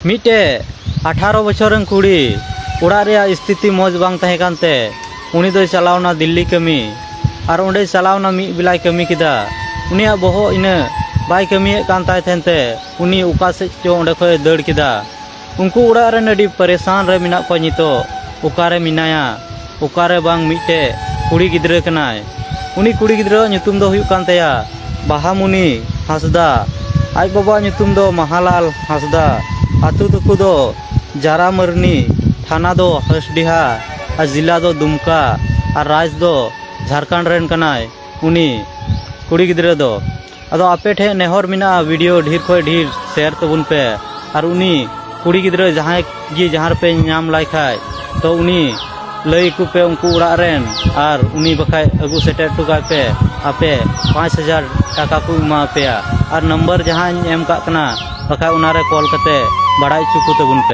मिटे 18 बछर कुड़ी उड़ा स्थिति मज बांग तहे कानते उनी दो चलावना दिल्ली कमी और उंडे चलावना मी बिलाय कमी किदा उनिया बहो इना बाय कमी कान ताय थेनते उनी उका से चो उंडे खय दड़ किदा उनको उड़ा रे नडी परेशान रे मिना को नितो उकारे मिनाया उकारे बांग मिटे कुड़ी गिद्रे कनाय उनी कुड़ी गिद्रे nyutum दो हुयु कान तया बाहामुनी हासदा आज बाबा nyutum दो महालाल हासदा आतु दुकु दो जारा मरनी थाना दो हसडीहा और जिला दो दुमका और राज दो झारखंड रेन कनाय उनी कुड़ी गिद्रे दो अदो आपे ठे नेहर मिना वीडियो ढेर खय ढेर शेयर तबुन पे और उनी कुड़ी गिद्रे जहां जी जहां पे नाम लाई खाय तो उनी लई को पे उनको उड़ा रेन और उनी बखाय अगु सेटेट टुका पे आपे 5000 टाका को एमा पेया और नंबर जहां एम का कना बखाय उनारे कॉल कते बड़ाई चुकु तबुन पे।